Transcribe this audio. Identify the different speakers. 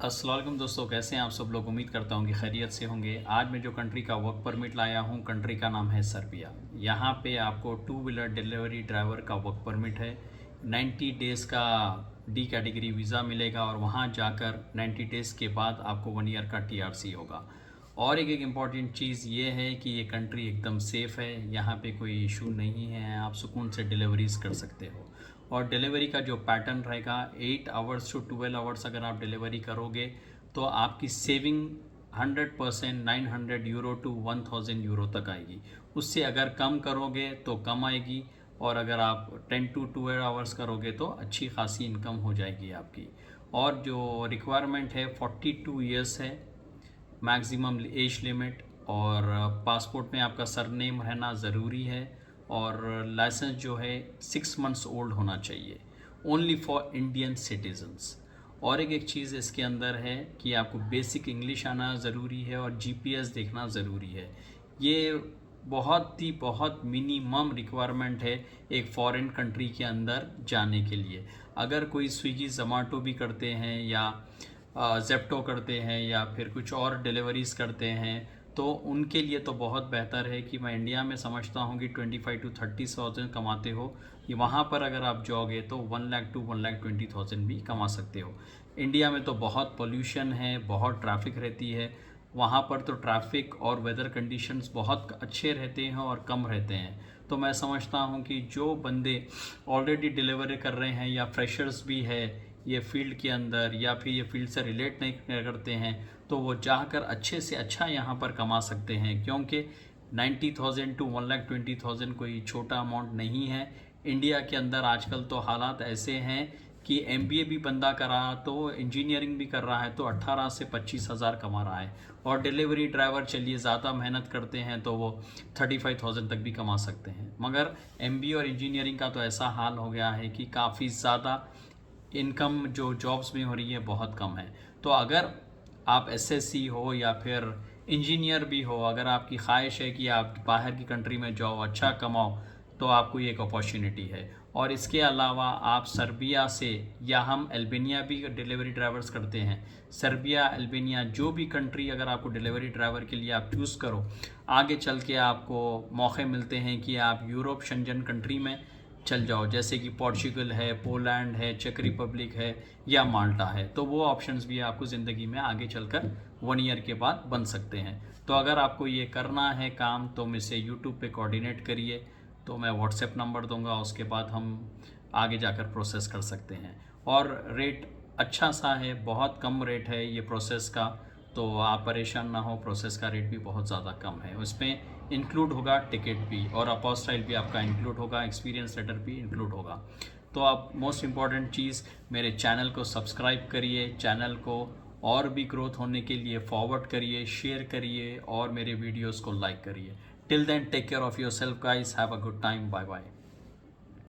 Speaker 1: अस्सलाम वालेकुम दोस्तों, कैसे हैं आप सब लोग। उम्मीद करता हूँ कि खैरियत से होंगे। आज मैं जो कंट्री का वर्क परमिट लाया हूँ, कंट्री का नाम है सर्बिया। यहाँ पे आपको टू व्हीलर डिलीवरी ड्राइवर का वर्क परमिट है। 90 डेज़ का डी कैटेगरी वीज़ा मिलेगा और वहाँ जाकर 90 डेज़ के बाद आपको 1 ईयर का टीआरसी होगा। और एक इम्पॉर्टेंट चीज़ ये है कि ये कंट्री एकदम सेफ़ है, यहाँ पे कोई इशू नहीं है, आप सुकून से डिलीवरीज कर सकते हो। और डिलीवरी का जो पैटर्न रहेगा 8 आवर्स टू 12 आवर्स अगर आप डिलीवरी करोगे तो आपकी सेविंग 100% 900 यूरो टू 1000 यूरो तक आएगी। उससे अगर कम करोगे तो कम आएगी, और अगर आप 10 टू 12 आवर्स करोगे तो अच्छी खासी इनकम हो जाएगी आपकी। और जो रिक्वायरमेंट है 42 ईयर्स है मैक्सिमम एज लिमिट, और पासपोर्ट में आपका सरनेम रहना ज़रूरी है, और लाइसेंस जो है 6 मंथ्स ओल्ड होना चाहिए, ओनली फॉर इंडियन सिटीजन्स। और एक चीज़ इसके अंदर है कि आपको बेसिक इंग्लिश आना ज़रूरी है और जीपीएस देखना ज़रूरी है। ये बहुत मिनिमम रिक्वायरमेंट है एक फॉरेन कंट्री के अंदर जाने के लिए। अगर कोई स्विगी ज़ोमाटो भी करते हैं या ज़ेप्टो करते हैं या फिर कुछ और डिलीवरीज़ करते हैं तो उनके लिए तो बहुत बेहतर है कि मैं इंडिया में समझता हूँ कि 25 टू 30,000 कमाते हो, कि वहाँ पर अगर आप जाओगे तो 1 लाख टू 1,20,000 भी कमा सकते हो। इंडिया में तो बहुत पोल्यूशन है, बहुत ट्रैफिक रहती है, वहाँ पर तो ट्रैफिक और वेदर कंडीशंस बहुत अच्छे रहते हैं और कम रहते हैं। तो मैं समझता हूँ कि जो बंदे ऑलरेडी डिलीवरी कर रहे हैं या फ्रेशर्स भी है ये फील्ड के अंदर, या फिर ये फील्ड से रिलेट नहीं करते हैं, तो वो जाकर अच्छे से अच्छा यहाँ पर कमा सकते हैं, क्योंकि 90,000 टू 1,20,000 कोई छोटा अमाउंट नहीं है। इंडिया के अंदर आजकल तो हालात ऐसे हैं कि एमबीए भी बंदा कर रहा तो इंजीनियरिंग भी कर रहा है तो 18 से 25,000 कमा रहा है, और डिलीवरी ड्राइवर चलिए ज़्यादा मेहनत करते हैं तो वो 35,000 तक भी कमा सकते हैं। मगर एमबीए और इंजीनियरिंग का तो ऐसा हाल हो गया है कि काफ़ी ज़्यादा इनकम जो जॉब्स में हो रही है बहुत कम है। तो अगर आप एसएससी हो या फिर इंजीनियर भी हो, अगर आपकी ख्वाहिश है कि आप बाहर की कंट्री में जाओ, अच्छा कमाओ, तो आपको ये एक अपॉर्चुनिटी है। और इसके अलावा आप सर्बिया से, या हम अल्बानिया भी डिलीवरी ड्राइवर्स करते हैं, सर्बिया अल्बानिया जो भी कंट्री अगर आपको डिलीवरी ड्राइवर के लिए आप चूज़ करो, आगे चल के आपको मौके मिलते हैं कि आप यूरोप शेंजन कंट्री में चल जाओ, जैसे कि पोर्चुगल है, पोलैंड है, चेक रिपब्लिक है या माल्टा है। तो वो ऑप्शंस भी आपको ज़िंदगी में आगे चलकर 1 ईयर के बाद बन सकते हैं। तो अगर आपको ये करना है काम तो मुझसे यूट्यूब पे कोऑर्डिनेट करिए, तो मैं व्हाट्सएप नंबर दूंगा, उसके बाद हम आगे जाकर प्रोसेस कर सकते हैं। और रेट अच्छा सा है, बहुत कम रेट है ये प्रोसेस का, तो आप परेशान ना हो, प्रोसेस का रेट भी बहुत ज़्यादा कम है। उसमें इंक्लूड होगा टिकट भी, और अपोस्टाइल भी आपका इंक्लूड होगा, एक्सपीरियंस लेटर भी इंक्लूड होगा। तो आप मोस्ट इम्पॉर्टेंट चीज़, मेरे चैनल को सब्सक्राइब करिए, चैनल को और भी ग्रोथ होने के लिए फॉरवर्ड करिए, शेयर करिए और मेरे वीडियोज़ को लाइक करिए। Till then take care of yourself guys, have a good time, bye bye.